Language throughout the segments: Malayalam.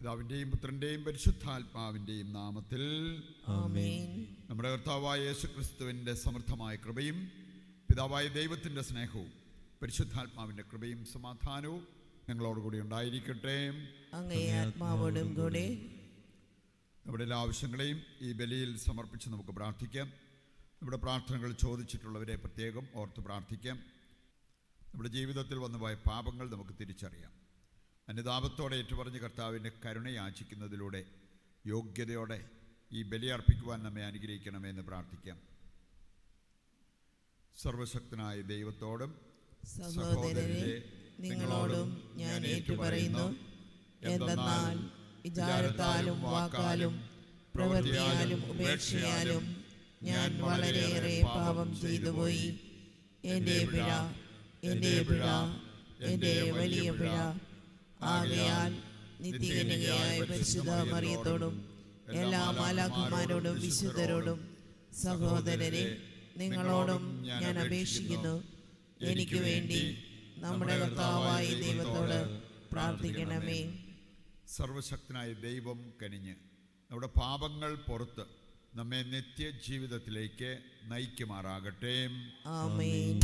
പിതാവിൻ്റെയും പുത്രൻ്റെയും പരിശുദ്ധാത്മാവിൻ്റെയും നാമത്തിൽ ആമേൻ. നമ്മുടെ കർത്താവായ യേശുക്രിസ്തുവിൻ്റെ സമൃദ്ധമായ കൃപയും പിതാവായ ദൈവത്തിൻ്റെ സ്നേഹവും പരിശുദ്ധാത്മാവിൻ്റെ കൃപയും സമാധാനവും നിങ്ങളോടുകൂടി ഉണ്ടായിരിക്കട്ടെ. അങ്ങേ ആത്മാവോടും കൂടെ. നമ്മുടെ എല്ലാ ആവശ്യങ്ങളെയും ഈ ബലിയിൽ സമർപ്പിച്ച് നമുക്ക് പ്രാർത്ഥിക്കാം. നമ്മുടെ പ്രാർത്ഥനകൾ ചോദിച്ചിട്ടുള്ളവരെ പ്രത്യേകം ഓർത്ത് പ്രാർത്ഥിക്കാം. നമ്മുടെ ജീവിതത്തിൽ വന്നുപോയ പാപങ്ങൾ നമുക്ക് തിരിച്ചറിയാം. അനുതാപത്തോടെ ഏറ്റുപറഞ്ഞ് കർത്താവിൻ്റെ കരുണ യാചിക്കുന്നതിലൂടെ യോഗ്യതയോടെ ഈ ബലി അർപ്പിക്കുവാൻ നമ്മെ അനുഗ്രഹിക്കണമെന്ന് പ്രാർത്ഥിക്കാം. സർവശക്തനായ ദൈവത്തോടും സഹോദരരെ, നിങ്ങളോടും ഞാൻ ഏറ്റുപറയുന്നു. എന്തെന്നാൽ വിചാരത്താലും വാക്കാലും പ്രവൃത്തിയാലും ഉപേക്ഷയാലും ഞാൻ വളരെയേറെ പാപം ചെയ്തുപോയി. എൻ്റെ പിഴ, എൻ്റെ പിഴ, എൻ്റെ വലിയ പിഴ. ആകയാൽ നിത്യകന്യകയായ പരിശുദ്ധ മറിയത്തോടും എല്ലാ മാലാഖമാരോടും വിശുദ്ധരോടും സഹോദരരെ, നിങ്ങളോടും ഞാൻ അപേക്ഷിക്കുന്നു, എനിക്ക് വേണ്ടി നമ്മുടെ കർത്താവായ ദൈവത്തോട് പ്രാർത്ഥിക്കണമേ. സർവശക്തനായ ദൈവം കനിഞ്ഞ് നമ്മുടെ പാപങ്ങൾ പുറത്ത് നമ്മെ നിത്യജീവിതത്തിലേക്ക് നയിക്കുമാറാകട്ടെ. ആമേൻ.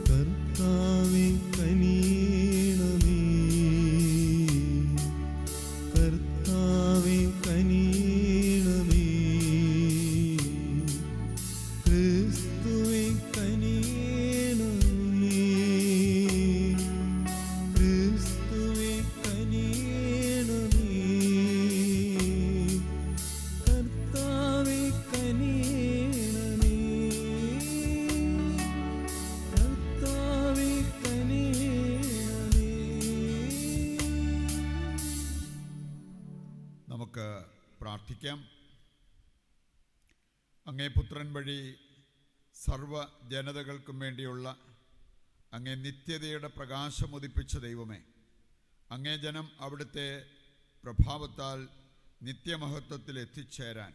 കർത്താവേ കനിയണമേ, കർത്താവേ കനിയണമേ, ക്രിസ്തുവേ കനിയണമേ, ക്രിസ്തുവേ കനിയണമേ, കർത്താവേ കനിയണമേ, കർത്താവേ കനിയണമേ. നമുക്ക് പ്രാർത്ഥിക്കാം. അങ്ങേ പുത്രൻ വഴി സർവ ജനതകൾക്കും വേണ്ടിയുള്ള അങ്ങേ നിത്യതയുടെ പ്രകാശമുദിപ്പിച്ച ദൈവമേ, അങ്ങേ ജനം അവിടുത്തെ പ്രഭാവത്താൽ നിത്യമഹത്വത്തിൽ എത്തിച്ചേരാൻ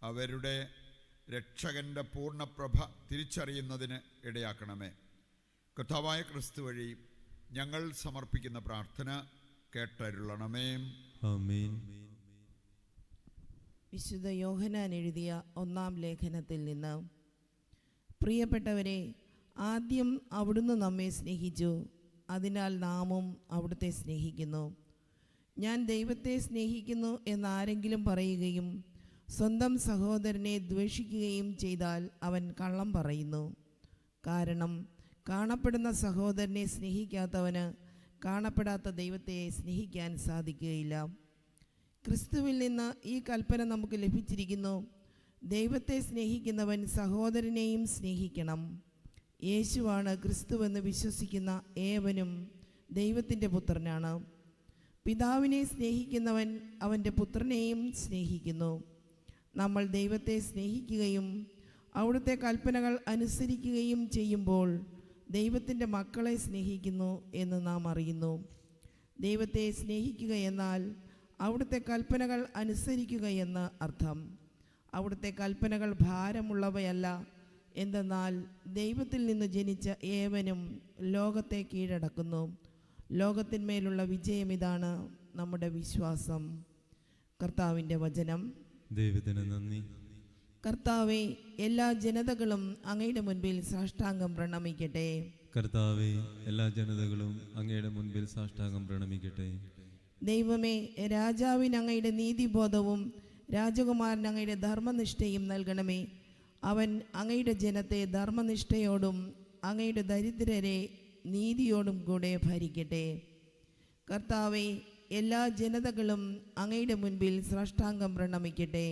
അവരുടെ രക്ഷകൻ്റെ പൂർണ്ണപ്രഭ തിരിച്ചറിയുന്നതിന് ഇടയാക്കണമേ. കർത്താവായ ക്രിസ്തു വഴി ഞങ്ങൾ സമർപ്പിക്കുന്ന പ്രാർത്ഥന കേട്ടരുളണമേ. ആമേൻ. വിശുദ്ധ യോഹന്നാൻ എഴുതിയ 1-ാം ലേഖനത്തിൽ നിന്ന്. പ്രിയപ്പെട്ടവരെ, ആദ്യം അവിടുന്ന് നമ്മെ സ്നേഹിച്ചു, അതിനാൽ നാമും അവിടുത്തെ സ്നേഹിക്കുന്നു. ഞാൻ ദൈവത്തെ സ്നേഹിക്കുന്നു എന്നാരെങ്കിലും പറയുകയും സ്വന്തം സഹോദരനെ ദ്വേഷിക്കുകയും ചെയ്താൽ അവൻ കള്ളം പറയുന്നു. കാരണം കാണപ്പെടുന്ന സഹോദരനെ സ്നേഹിക്കാത്തവന് കാണപ്പെടാത്ത ദൈവത്തെ സ്നേഹിക്കാൻ സാധിക്കുകയില്ല. ക്രിസ്തുവിൽ നിന്ന് ഈ കൽപ്പന നമുക്ക് ലഭിച്ചിരിക്കുന്നു: ദൈവത്തെ സ്നേഹിക്കുന്നവൻ സഹോദരനെയും സ്നേഹിക്കണം. യേശുവാണ് ക്രിസ്തുവെന്ന് വിശ്വസിക്കുന്ന ഏവനും ദൈവത്തിൻ്റെ പുത്രനാണ്. പിതാവിനെ സ്നേഹിക്കുന്നവൻ അവൻ്റെ പുത്രനെയും സ്നേഹിക്കുന്നു. നമ്മൾ ദൈവത്തെ സ്നേഹിക്കുകയും അവിടുത്തെ കൽപ്പനകൾ അനുസരിക്കുകയും ചെയ്യുമ്പോൾ ദൈവത്തിൻ്റെ മക്കളെ സ്നേഹിക്കുന്നു എന്ന് നാം അറിയുന്നു. ദൈവത്തെ സ്നേഹിക്കുക എന്നാൽ അവിടുത്തെ കൽപ്പനകൾ അനുസരിക്കുക എന്ന് അർത്ഥം. അവിടുത്തെ കൽപ്പനകൾ ഭാരമുള്ളവയല്ല, എന്തെന്നാൽ ദൈവത്തിൽ നിന്ന് ജനിച്ച ഏവനും ലോകത്തെ കീഴടക്കുന്നു. ലോകത്തിന്മേലുള്ള വിജയം ഇതാണ് നമ്മുടെ വിശ്വാസം. കർത്താവിൻ്റെ വചനം. ദൈവത്തിന് നന്ദി. കർത്താവെ, എല്ലാ ജനതകളും അങ്ങയുടെ മുൻപിൽ സാഷ്ടാംഗം പ്രണമിക്കട്ടെ. കർത്താവേ, എല്ലാ ജനതകളും അങ്ങയുടെ മുൻപിൽ സാഷ്ടാംഗം പ്രണമിക്കട്ടെ. ദൈവമേ, രാജാവിന് അങ്ങയുടെ നീതിബോധവും രാജകുമാരന് അങ്ങയുടെ ധർമ്മനിഷ്ഠയും നൽകണമേ. അവൻ അങ്ങയുടെ ജനത്തെ ധർമ്മനിഷ്ഠയോടും അങ്ങയുടെ ദരിദ്രരെ നീതിയോടും കൂടെ ഭരിക്കട്ടെ. കർത്താവെ, എല്ലാ ജനതകളും അങ്ങയുടെ മുൻപിൽ സാഷ്ടാംഗം പ്രണമിക്കട്ടെ.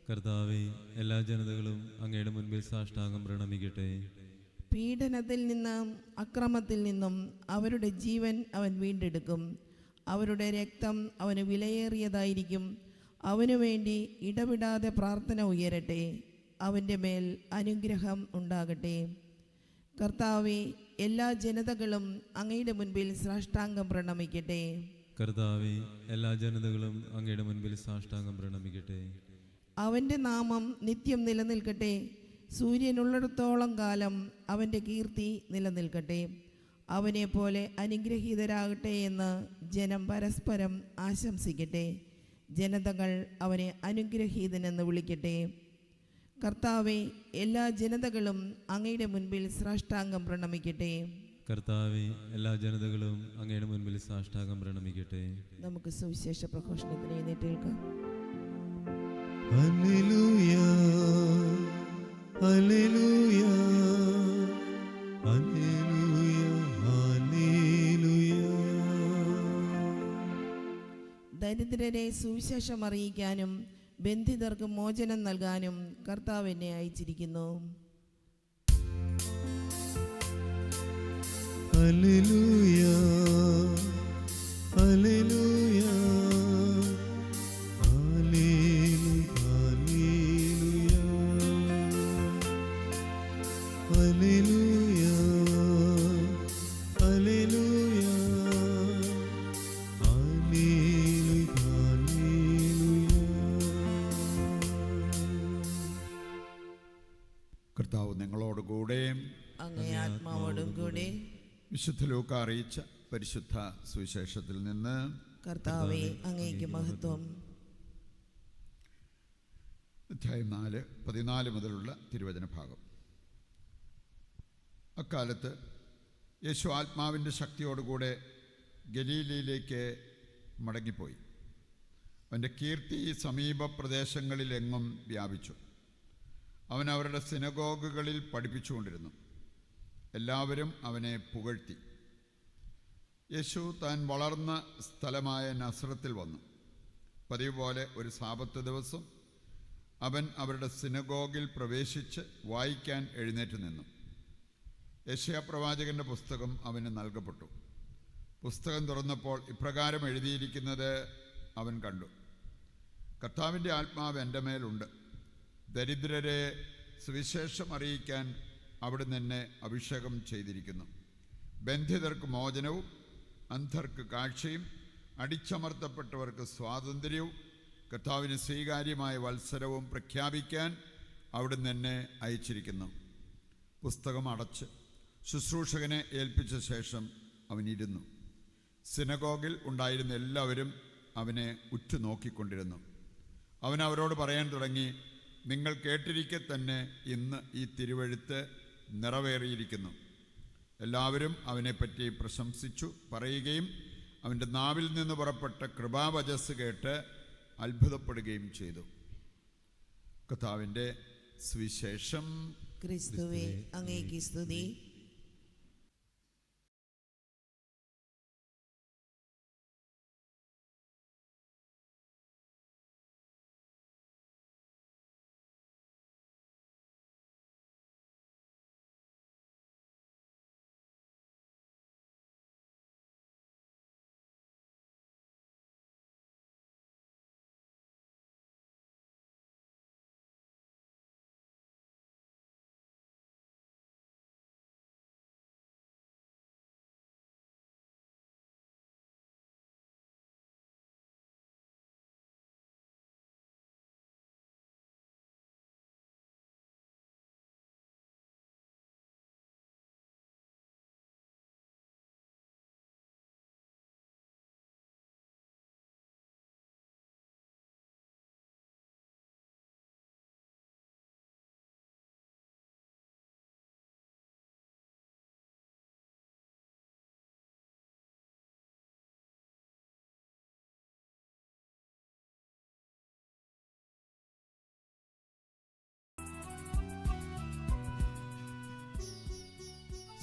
കർത്താവേ, എല്ലാ ജനതകളും അങ്ങയുടെ മുൻപിൽ സാഷ്ടാംഗം പ്രണമിക്കട്ടെ. പീഡനത്തിൽ നിന്നും അക്രമത്തിൽ നിന്നും അവരുടെ ജീവൻ അവൻ വീണ്ടെടുക്കും. അവരുടെ രക്തം അവന് വിലയേറിയതായിരിക്കും. അവനു വേണ്ടി ഇടവിടാതെ പ്രാർത്ഥന ഉയരട്ടെ. അവൻ്റെ മേൽ അനുഗ്രഹം ഉണ്ടാകട്ടെ. കർത്താവെ, എല്ലാ ജനതകളും അങ്ങയുടെ മുൻപിൽ സാഷ്ടാംഗം പ്രണമിക്കട്ടെ. കർത്താവേ, എല്ലാ ജനതകളും അങ്ങയുടെ മുൻപിൽ സാഷ്ടാംഗം പ്രണമിക്കട്ടെ. അവൻ്റെ നാമം നിത്യം നിലനിൽക്കട്ടെ. സൂര്യനുള്ളിടത്തോളം കാലം അവൻ്റെ കീർത്തി നിലനിൽക്കട്ടെ. അവനെപ്പോലെ അനുഗ്രഹീതരാകട്ടെ എന്ന് ജനം പരസ്പരം ആശംസിക്കട്ടെ. ജനതകൾ അവനെ അനുഗ്രഹീതനെന്ന് വിളിക്കട്ടെ. കർത്താവെ, എല്ലാ ജനതകളും അങ്ങയുടെ മുൻപിൽ സാഷ്ടാംഗം പ്രണമിക്കട്ടെ. കർത്താവെ, എല്ലാ ജനതകളും അങ്ങയുടെ മുൻപിൽ സാഷ്ടാംഗം പ്രണമിക്കട്ടെ. നമുക്ക് സുവിശേഷ പ്രഘോഷണത്തിന് എഴുന്നേറ്റേൽക്കാം. ഹല്ലേലൂയ, ഹല്ലേലൂയ, ഹല്ലേലൂയ, ഹല്ലേലൂയ. ദരിദ്രരെ സുവിശേഷം അറിയിക്കാനും ബന്ധിതർക്ക് മോചനം നൽകാനും കർത്താവ് എന്നെ അയച്ചിരിക്കുന്നു. ഹല്ലേലൂയ, ഹല്ലേലൂയ, ഹല്ലേലൂയ, ഹല്ലേലൂയ, ഹല്ലേലൂയ, കർത്താവ് നിങ്ങളോടുകൂടെ അങ്ങേ ആത്മാവോടും കൂടെ. വിശുദ്ധ ലൂക്ക അറിയിച്ച പരിശുദ്ധ സുവിശേഷത്തിൽ നിന്ന്. കർത്താവെ, അങ്ങേക്ക് മഹത്വം. അധ്യായം 4, 14 മുതലുള്ള തിരുവചന ഭാഗം. അക്കാലത്ത് യേശു ആത്മാവിൻ്റെ ശക്തിയോടുകൂടെ ഗലീലയിലേക്ക് മടങ്ങിപ്പോയി. അവൻ്റെ കീർത്തി സമീപ പ്രദേശങ്ങളിലെങ്ങും വ്യാപിച്ചു. അവൻ അവരുടെ സിനഗോഗുകളിൽ പഠിപ്പിച്ചുകൊണ്ടിരുന്നു. എല്ലാവരും അവനെ പുകഴ്ത്തി. യേശു താൻ വളർന്ന സ്ഥലമായ നസ്രത്തിൽ വന്നു. പതിവ് പോലെ ഒരു സാബത്ത് ദിവസം അവൻ അവരുടെ സിനഗോഗിൽ പ്രവേശിച്ച് വായിക്കാൻ എഴുന്നേറ്റ് നിന്നു. യെശയ്യാ പ്രവാചകന്റെ പുസ്തകം അവന് നൽകപ്പെട്ടു. പുസ്തകം തുറന്നപ്പോൾ ഇപ്രകാരം എഴുതിയിരിക്കുന്നത് അവൻ കണ്ടു: കർത്താവിൻ്റെ ആത്മാവ് എൻ്റെ മേലുണ്ട്. ദരിദ്രരെ സുവിശേഷം അറിയിക്കാൻ അവിടുന്ന് എന്നെ അഭിഷേകം ചെയ്തിരിക്കുന്നു. ബന്ധിതർക്ക് മോചനവും, അന്ധർക്ക് കാഴ്ചയും, അടിച്ചമർത്തപ്പെട്ടവർക്ക് സ്വാതന്ത്ര്യവും, കർത്താവിന് സ്വീകാര്യമായ വത്സരവും പ്രഖ്യാപിക്കാൻ അവിടുന്ന് എന്നെ അയച്ചിരിക്കുന്നു. പുസ്തകം അടച്ച് ശുശ്രൂഷകനെ ഏൽപ്പിച്ച ശേഷം അവൻ ഇരുന്നു. സിനഗോഗിൽ ഉണ്ടായിരുന്ന എല്ലാവരും അവനെ ഉറ്റുനോക്കിക്കൊണ്ടിരുന്നു. അവൻ അവരോട് പറയാൻ തുടങ്ങി: നിങ്ങൾ കേട്ടിരിക്കെ തന്നെ ഇന്ന് ഈ തിരുവെഴുത്ത് നിറവേറിയിരിക്കുന്നു. എല്ലാവരും അവനെപ്പറ്റി പ്രശംസിച്ചു പറയുകയും അവൻ്റെ നാവിൽ നിന്ന് പുറപ്പെട്ട കൃപാവചസ് കേട്ട് അത്ഭുതപ്പെടുകയും ചെയ്തു. കർത്താവിൻ്റെ സുവിശേഷം. ക്രിസ്തുവേ, അങ്ങേക്ക് സ്തുതി.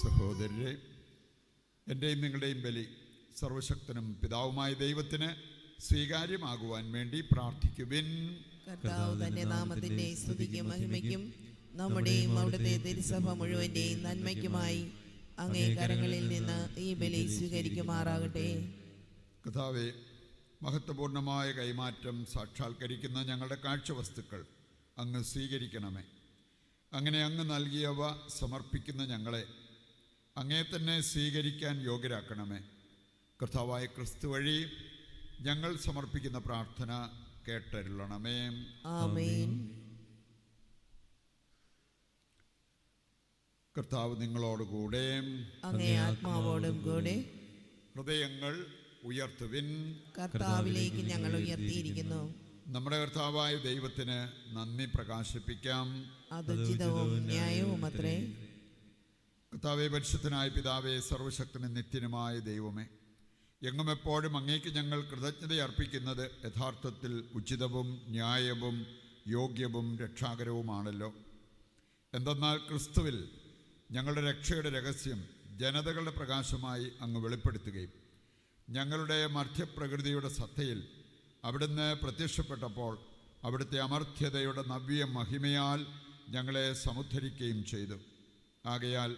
സഹോദരരെ, എൻ്റെയും നിങ്ങളുടെയും ബലി സർവശക്തനും പിതാവുമായ ദൈവത്തിന് സ്വീകാര്യമാകുവാൻ വേണ്ടി പ്രാർത്ഥിക്കുവിൻ. കർത്താവ് തന്റെ നാമത്തിന്റെ സ്തുതിക്കും മഹിമയ്ക്കും നമ്മുടെയും അവിടുത്തെ തിരുസഭ മുഴുവന്റെയും നന്മയ്ക്കുമായി അങ്ങേ കരങ്ങളിൽ നിന്ന് ഈ ബലി സ്വീകരിക്കുമാറാകട്ടെ. കർത്താവേ, മഹത്വപൂർണമായ കൈമാറ്റം സാക്ഷാത്കരിക്കുന്ന ഞങ്ങളുടെ കാഴ്ചവസ്തുക്കൾ അങ്ങ് സ്വീകരിക്കണമേ. അങ്ങനെ അങ്ങ് നൽകിയവ സമർപ്പിക്കുന്ന ഞങ്ങളെ അങ്ങേ തന്നെ സ്വീകരിക്കാൻ യോഗ്യരാക്കണമേ. കർത്താവായ ക്രിസ്തു വഴി ഞങ്ങൾ സമർപ്പിക്കുന്ന പ്രാർത്ഥന കേട്ടരുളണമേ. ആമേൻ. കർത്താവ് നിങ്ങളോടുകൂടെ, അങ്ങേ ആത്മാവോടും കൂടെ. ഹൃദയങ്ങൾ ഉയർത്തുവിൻ. കർത്താവിലേക്ക് ഞങ്ങൾ ഉയർത്തിയിരിക്കുന്നു. നമ്മുടെ കർത്താവായ ദൈവത്തിന് നന്ദി പ്രകാശിപ്പിക്കാം. അത് ഉചിതവും ന്യായവും അത്രേ. കർത്താവേ, പരിശുദ്ധനായ പിതാവേ, സർവശക്തനും നിത്യനുമായ ദൈവമേ, എങ്ങും എപ്പോഴും അങ്ങേക്ക് ഞങ്ങൾ കൃതജ്ഞത അർപ്പിക്കുന്നത് യഥാർത്ഥത്തിൽ ഉചിതവും ന്യായവും യോഗ്യവും രക്ഷാകരവുമാണല്ലോ. എന്തെന്നാൽ ക്രിസ്തുവിൽ ഞങ്ങളുടെ രക്ഷയുടെ രഹസ്യം ജനതകളുടെ പ്രകാശമായി അങ്ങ് വെളിപ്പെടുത്തുകയും ഞങ്ങളുടെ മർത്യപ്രകൃതിയുടെ സത്തയിൽ അവിടുന്ന് പ്രത്യക്ഷപ്പെട്ടപ്പോൾ അവിടുത്തെ അമർത്യതയുടെ നവ്യ മഹിമയാൽ ഞങ്ങളെ സമുദ്ധരിക്കുകയും ചെയ്തു. ആകയാൽ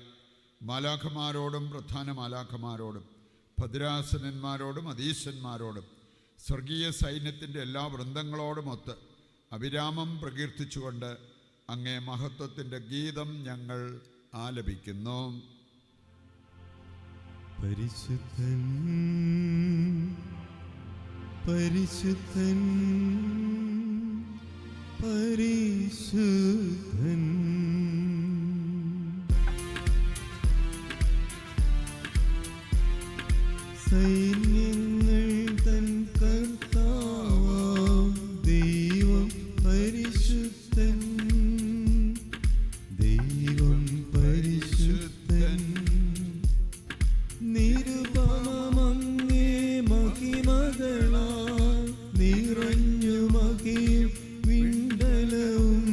മാലാഖമാരോടും പ്രധാന മാലാഖമാരോടും ഭദ്രാസനന്മാരോടും അധീശന്മാരോടും സ്വർഗീയ സൈന്യത്തിൻ്റെ എല്ലാ വൃന്ദങ്ങളോടുമൊത്ത് അവിരാമം പ്രകീർത്തിച്ചുകൊണ്ട് അങ്ങേ മഹത്വത്തിൻ്റെ ഗീതം ഞങ്ങൾ ആലപിക്കുന്നു. പരിശുദ്ധൻ പരിശുദ്ധൻ പരിശുദ്ധൻ സൈന്യങ്ങൾ തൻ കർത്താവാം ദൈവം പരിശുദ്ധൻ, ദൈവം പരിശുദ്ധൻ. നിരുപമങ്ങേ മഹിമകളാൽ നിറഞ്ഞു മഹിയും വിണ്ടലവും.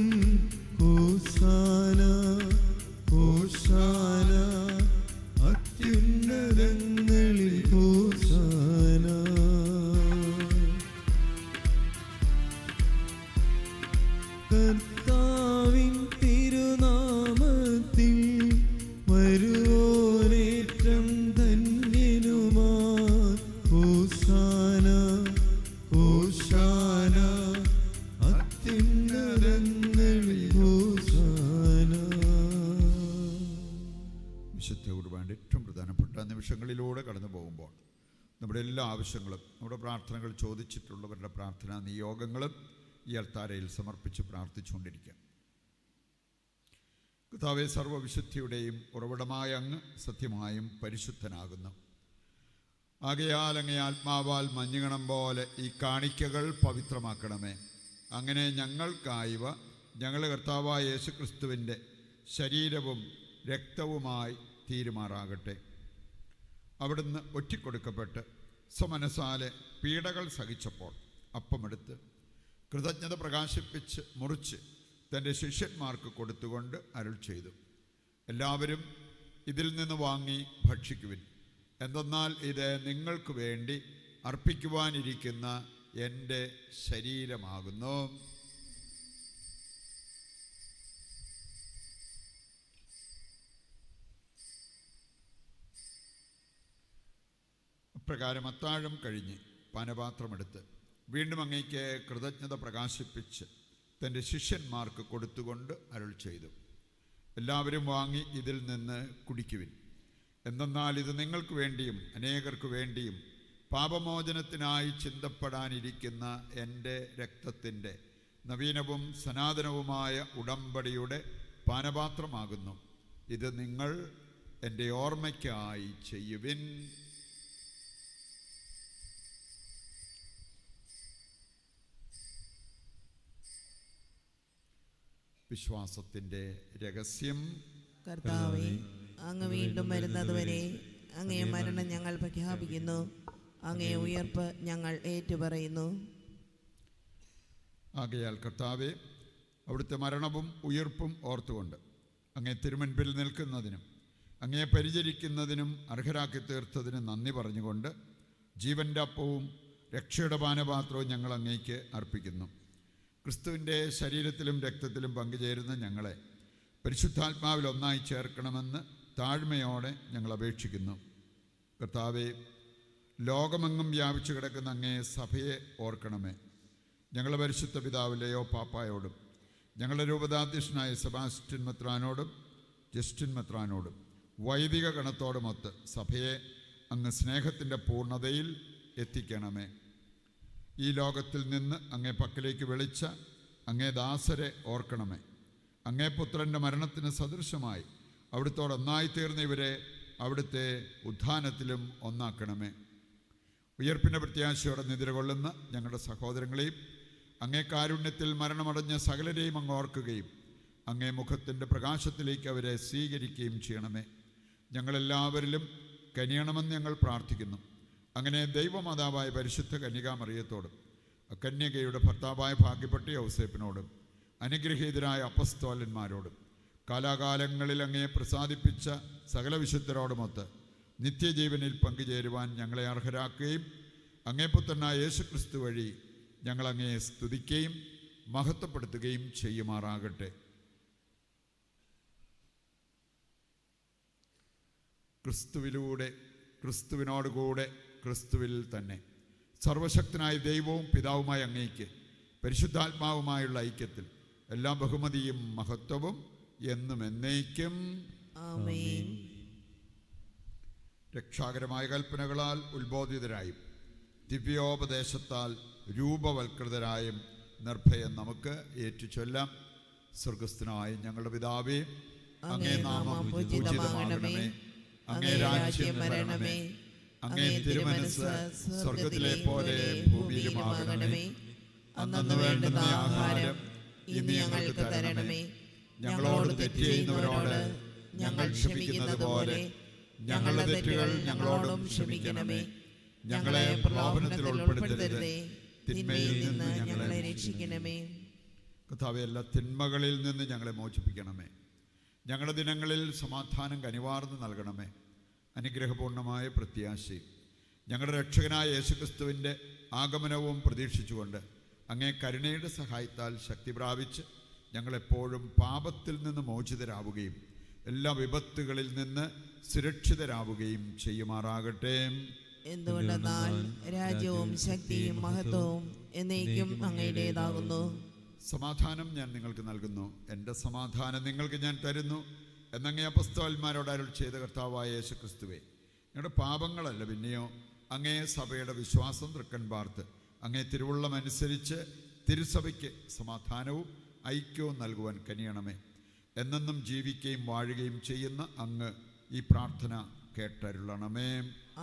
ഹോസാന ഹോസാന അത്യുന്നതങ്ങളിൽ ഹോസാന. കർത്താവിൻ തിരുനാമത്തിൽ വരുവോനേറ്റം ധന്യനുമാ. ഹോസാന ഹോസാന അത്യുന്നതങ്ങളിൽ ഹോസാന. വിശുദ്ധ കുർബാനയുടെ ഏറ്റവും പ്രധാനപ്പെട്ട നിമിഷങ്ങളിലൂടെ കടന്നു പോകുമ്പോൾ നമ്മുടെ എല്ലാ ആവശ്യങ്ങളും, നമ്മുടെ പ്രാർത്ഥനകൾ ചോദിച്ചിട്ടുള്ളവരുടെ പ്രാർത്ഥനാ നിയോഗങ്ങളും ഈ അൾത്താരയിൽ സമർപ്പിച്ച് പ്രാർത്ഥിച്ചുകൊണ്ടിരിക്കാം. കർത്താവേ, സർവ്വവിശുദ്ധിയുടെയും ഉറവിടമായ അങ്ങ് സത്യമായും പരിശുദ്ധനാകുന്നു. ആകയാൽ അങ്ങേ ആത്മാവാൽ മഞ്ഞുകണം പോലെ ഈ കാണിക്കകൾ പവിത്രമാക്കണമേ. അങ്ങനെ ഞങ്ങൾക്കായവ ഞങ്ങളുടെ കർത്താവായ യേശുക്രിസ്തുവിൻ്റെ ശരീരവും രക്തവുമായി തീരുമാറാകട്ടെ. അവിടുന്ന് ഒറ്റിക്കൊടുക്കപ്പെട്ട് സ്വമനസാലെ പീഡകൾ സഹിച്ചപ്പോൾ അപ്പമെടുത്ത് കൃതജ്ഞത പ്രകാശിപ്പിച്ച് മുറിച്ച് തൻ്റെ ശിഷ്യന്മാർക്ക് കൊടുത്തുകൊണ്ട് അരുൾ ചെയ്തു, എല്ലാവരും ഇതിൽ നിന്ന് വാങ്ങി ഭക്ഷിക്കുവിൻ. എന്തെന്നാൽ ഇത് നിങ്ങൾക്ക് വേണ്ടി അർപ്പിക്കുവാനിരിക്കുന്ന എൻ്റെ ശരീരമാകുന്നു. അപ്രകാരം അത്താഴം കഴിഞ്ഞ് പാനപാത്രമെടുത്ത് വീണ്ടും അങ്ങേക്ക് കൃതജ്ഞത പ്രകാശിപ്പിച്ച് തൻ്റെ ശിഷ്യന്മാർക്ക് കൊടുത്തുകൊണ്ട് അരുൾ ചെയ്തു, എല്ലാവരും വാങ്ങി ഇതിൽ നിന്ന് കുടിക്കുവിൻ. എന്തെന്നാൽ ഇത് നിങ്ങൾക്ക് വേണ്ടിയും അനേകർക്ക് വേണ്ടിയും പാപമോചനത്തിനായി ചിന്തപ്പെടാനിരിക്കുന്ന എൻ്റെ രക്തത്തിൻ്റെ നവീനവും സനാതനവുമായ ഉടമ്പടിയുടെ പാനപാത്രമാകുന്നു. ഇത് നിങ്ങൾ എൻ്റെ ഓർമ്മയ്ക്കായി ചെയ്യുവിൻ. വിശ്വാസത്തിൻ്റെ രഹസ്യം. കർത്താവേ, അങ്ങ് വീണ്ടും വരുന്നതുവരെ അങ്ങേ മരണം ഞങ്ങൾ പ്രഖ്യാപിക്കുന്നു, അങ്ങേ ഉയർപ്പ് ഞങ്ങൾ ഏറ്റുപറയുന്നു. ആകയാൽ കർത്താവേ, അവിടുത്തെ മരണവും ഉയർപ്പും ഓർത്തുകൊണ്ട് അങ്ങേ തിരുമുൻപിൽ നിൽക്കുന്നതിനും അങ്ങേ പരിചരിക്കുന്നതിനും അർഹരാക്കി തീർത്തതിന് നന്ദി പറഞ്ഞുകൊണ്ട് ജീവൻ്റെ അപ്പവും രക്ഷയുടെ പാനപാത്രവും ഞങ്ങൾ അങ്ങേക്ക് അർപ്പിക്കുന്നു. ക്രിസ്തുവിൻ്റെ ശരീരത്തിലും രക്തത്തിലും പങ്കുചേരുന്ന ഞങ്ങളെ പരിശുദ്ധാത്മാവിൽ ഒന്നായി ചേർക്കണമെന്ന് താഴ്മയോടെ ഞങ്ങൾ അപേക്ഷിക്കുന്നു. കർത്താവേ, ലോകമെങ്ങും വ്യാപിച്ചു കിടക്കുന്ന അങ്ങേ സഭയെ ഓർക്കണമേ. ഞങ്ങളുടെ പരിശുദ്ധ പിതാവ് ലെയോ പാപ്പായോടും ഞങ്ങളുടെ രൂപതാധ്യക്ഷനായ സെബാസ്റ്റ്യൻ മെത്രാനോടും ജസ്റ്റിൻ മെത്രാനോടും വൈദിക ഗണത്തോടുമൊത്ത് സഭയെ അങ്ങ് സ്നേഹത്തിൻ്റെ പൂർണ്ണതയിൽ എത്തിക്കണമേ. ഈ ലോകത്തിൽ നിന്ന് അങ്ങേ പക്കലേക്ക് വിളിച്ച അങ്ങേ ദാസരെ ഓർക്കണമേ. അങ്ങേ പുത്രൻ്റെ മരണത്തിന് സദൃശമായി അവിടുത്തോട് ഒന്നായിത്തീർന്ന ഇവരെ അവിടുത്തെ ഉത്ഥാനത്തിലും ഒന്നാക്കണമേ. ഉയർപ്പിൻ്റെ പ്രത്യാശയോടെ നിദ്ര കൊള്ളുന്ന ഞങ്ങളുടെ സഹോദരങ്ങളെയും അങ്ങേ കാരുണ്യത്തിൽ മരണമടഞ്ഞ സകലരെയും അങ്ങ് ഓർക്കുകയും അങ്ങേ മുഖത്തിൻ്റെ പ്രകാശത്തിലേക്ക് അവരെ സ്വീകരിക്കുകയും ചെയ്യണമേ. ഞങ്ങളെല്ലാവരിലും കനിയണമെന്ന് ഞങ്ങൾ പ്രാർത്ഥിക്കുന്നു. അങ്ങനെ ദൈവമാതാവായ പരിശുദ്ധ കന്യകാമറിയത്തോടും കന്യകയുടെ ഭർത്താവായ ഭാഗ്യപ്പെട്ട യൗസേപ്പിനോടും അനുഗ്രഹീതരായ അപ്പസ്തോലന്മാരോടും കാലാകാലങ്ങളിൽ അങ്ങയെ പ്രസാദിപ്പിച്ച സകല വിശുദ്ധരോടുമൊത്ത് നിത്യജീവനിൽ പങ്കുചേരുവാൻ ഞങ്ങളെ അർഹരാക്കുകയും അങ്ങേ പുത്രനായ യേശുക്രിസ്തു വഴി ഞങ്ങൾ അങ്ങയെ സ്തുതിക്കുകയും മഹത്വപ്പെടുത്തുകയും ചെയ്യുമാറാകട്ടെ. ക്രിസ്തുവിലൂടെ, ക്രിസ്തുവിനോടുകൂടെ, ക്രിസ്തുവിൽ തന്നെ സർവശക്തനായ ദൈവവും പിതാവുമായ അങ്ങേക്ക് പരിശുദ്ധാത്മാവുമായുള്ള ഐക്യത്തിൽ എല്ലാ ബഹുമതിയും മഹത്വവും എന്നും എന്നേക്കും ആമേൻ. രക്ഷാകരമായ കൽപ്പനകളാൽ ഉത്ബോധിതരായും ദിവ്യോപദേശത്താൽ രൂപവൽകൃതരായും നിർഭയം നമുക്ക് ഏറ്റുചൊല്ലാം. സ്വർഗസ്ഥനായ ഞങ്ങളുടെ പിതാവേ, അങ്ങേ നാമം പൂജിതമാകണമേ. അങ്ങേ രാജ്യം വരണമേ. അങ്ങേ തിരുമനസ്സ് സ്വർഗത്തിലെ പോലെ ഭൂമിയിലുമാകണമേ. അന്നന്ന് വേണ്ടുന്ന ആഹാരം ഇന്ന് ഞങ്ങൾക്ക് തരണമേ. ഞങ്ങളോട് തെറ്റ് ചെയ്യുന്നവരോട് ഞങ്ങൾ ക്ഷമിക്കുന്നത് പോലെ ഞങ്ങളുടെ തെറ്റുകൾ ഞങ്ങളോടും ക്ഷമിക്കണമേ. ഞങ്ങളെ പ്രലോഭനത്തിൽ ഉൾപ്പെടുത്തരുതേ, തിന്മയിൽ നിന്ന് ഞങ്ങളെ രക്ഷിക്കണമേ. കർത്താവേ, എല്ലാ തിന്മകളിൽ നിന്ന് ഞങ്ങളെ മോചിപ്പിക്കണമേ. ഞങ്ങളുടെ ദിനങ്ങളിൽ സമാധാനം കനിവാർന്ന് നൽകണമേ. അനുഗ്രഹപൂർണമായ പ്രത്യാശയും ഞങ്ങളുടെ രക്ഷകനായ യേശുക്രിസ്തുവിൻ്റെ ആഗമനവും പ്രതീക്ഷിച്ചുകൊണ്ട് അങ്ങേ കരുണയുടെ സഹായത്താൽ ശക്തി പ്രാപിച്ച് ഞങ്ങളെപ്പോഴും പാപത്തിൽ നിന്ന് മോചിതരാവുകയും എല്ലാ വിപത്തുകളിൽ നിന്ന് സുരക്ഷിതരാവുകയും ചെയ്യുമാറാകട്ടെ. എന്തുകൊണ്ടെന്നാൽ രാജ്യവും ശക്തിയും മഹത്വവും എന്നേക്കും അങ്ങയുടേതാകുന്നു. സമാധാനം ഞാൻ നിങ്ങൾക്ക് നൽകുന്നു, എൻ്റെ സമാധാനം നിങ്ങൾക്ക് ഞാൻ തരുന്നു എന്നങ്ങേ അപ്പസ്തോലന്മാരോട് അരുൾ ചെയ്ത കർത്താവായ യേശുക്രിസ്തുവേ, ഞങ്ങളുടെ പാപങ്ങളല്ല പിന്നെയോ അങ്ങേ സഭയുടെ വിശ്വാസം തൃക്കൺ പാർത്ത് അങ്ങേ തിരുവുള്ളമനുസരിച്ച് തിരുസഭയ്ക്ക് സമാധാനവും ഐക്യവും നൽകുവാൻ കനിയണമേ. എന്നെന്നും ജീവിക്കുകയും വാഴുകയും ചെയ്യുന്ന അങ്ങ് ഈ പ്രാർത്ഥന കേട്ടരുളണമേ.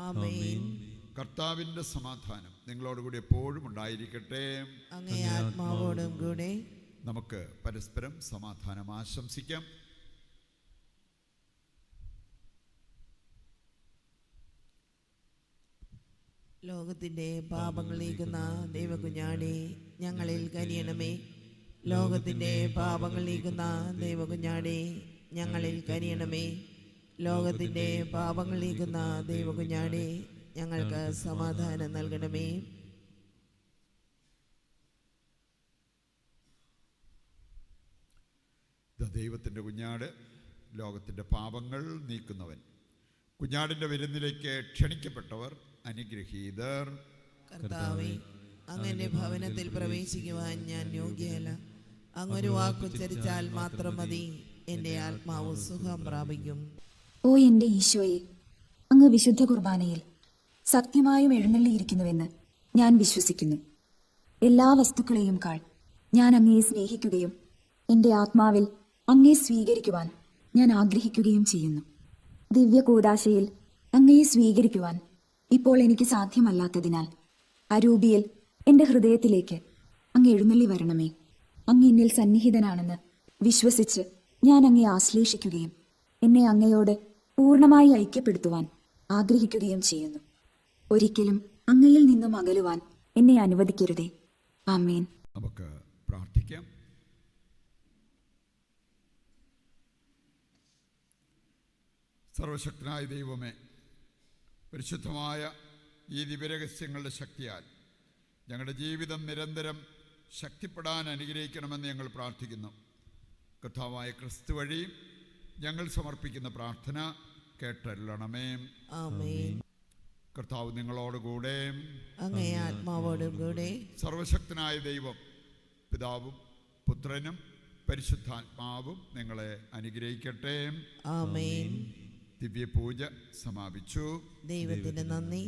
ആമേൻ. കർത്താവിൻ്റെ സമാധാനം നിങ്ങളോടുകൂടി എപ്പോഴും ഉണ്ടായിരിക്കട്ടെ. അങ്ങേ ആത്മാവോടും കൂടെ. നമുക്ക് പരസ്പരം സമാധാനം ആശംസിക്കാം. ലോകത്തിന്റെ പാപങ്ങൾ നീക്കുന്ന ദൈവകുഞ്ഞാടേ, ഞങ്ങളിൽ കനിയണമേ. ലോകത്തിന്റെ പാപങ്ങൾ നീക്കുന്ന ദൈവകുഞ്ഞാടേ, ഞങ്ങളിൽ കനിയണമേ. ലോകത്തിന്റെ പാപങ്ങൾ നീക്കുന്ന ദൈവകുഞ്ഞാടേ, ഞങ്ങൾക്ക് സമാധാനം നൽകണമേ. ദൈവത്തിൻ്റെ കുഞ്ഞാട്, ലോകത്തിൻ്റെ പാപങ്ങൾ നീക്കുന്നവൻ. കുഞ്ഞാടിൻ്റെ വിരുന്നിലേക്ക് ക്ഷണിക്കപ്പെട്ടവർ അനുഗ്രഹീതർ. കർത്താവേ, അങ്ങന്റെ ഭവനത്തിൽ പ്രവേശിക്കുവാൻ ഞാൻ യോഗ്യയല്ല. അങ്ങൊരു വാക്കുച്ചരിച്ചാൽ മാത്രം മതി, എൻ്റെ ആത്മാവ് സുഖം പ്രാപിക്കും. ഓ എൻ്റെ ഈശോയെ, അങ്ങ് വിശുദ്ധ കുർബാനയിൽ സത്യമായും എഴുന്നള്ളിയിരിക്കുന്നുവെന്ന് ഞാൻ വിശ്വസിക്കുന്നു. എല്ലാ വസ്തുക്കളെയും കാൾ ഞാൻ അങ്ങയെ സ്നേഹിക്കുകയും എൻ്റെ ആത്മാവിൽ അങ്ങയെ സ്വീകരിക്കുവാൻ ഞാൻ ആഗ്രഹിക്കുകയും ചെയ്യുന്നു. ദിവ്യ കൂദാശയിൽ അങ്ങയെ സ്വീകരിക്കുവാൻ ഇപ്പോൾ എനിക്ക് സാധ്യമല്ലാത്തതിനാൽ അരൂപിയിൽ എൻ്റെ ഹൃദയത്തിലേക്ക് അങ്ങ് എഴുന്നള്ളി വരണമേ. അങ്ങ് എന്നിൽ സന്നിഹിതനാണെന്ന് വിശ്വസിച്ച് ഞാൻ അങ്ങയെ ആശ്ലേഷിക്കുകയും എന്നെ അങ്ങയോട് പൂർണ്ണമായി ഐക്യപ്പെടുത്തുവാൻ ആഗ്രഹിക്കുകയും ചെയ്യുന്നു. ഒരിക്കലും അങ്ങയിൽ നിന്നും അകലുവാൻ എന്നെ അനുവദിക്കരുതേ. ആമേൻ. നമുക്ക് പ്രാർത്ഥിക്കാം. സർവശക്തനായ ദൈവമേ, പരിശുദ്ധമായ ഈ ദിവ്യരഹസ്യങ്ങളുടെ ശക്തിയാൽ ഞങ്ങളുടെ ജീവിതം നിരന്തരം ശക്തിപ്പെടാൻ അനുഗ്രഹിക്കണമെന്ന് ഞങ്ങൾ പ്രാർത്ഥിക്കുന്നു. കർത്താവായ ക്രിസ്തു വഴി ഞങ്ങൾ സമർപ്പിക്കുന്ന പ്രാർത്ഥന കേട്ടരുളണമേ. ആമേൻ. കർത്താവ് നിങ്ങളോടുകൂടെ, അങ്ങേ ആത്മാവോടും കൂടെ. സർവശക്തനായ ദൈവം പിതാവും പുത്രനും പരിശുദ്ധാത്മാവും നിങ്ങളെ അനുഗ്രഹിക്കട്ടെ. ആമേൻ. ദിവ്യപൂജ സമാപിച്ചു. ദൈവത്തിന് നന്ദി.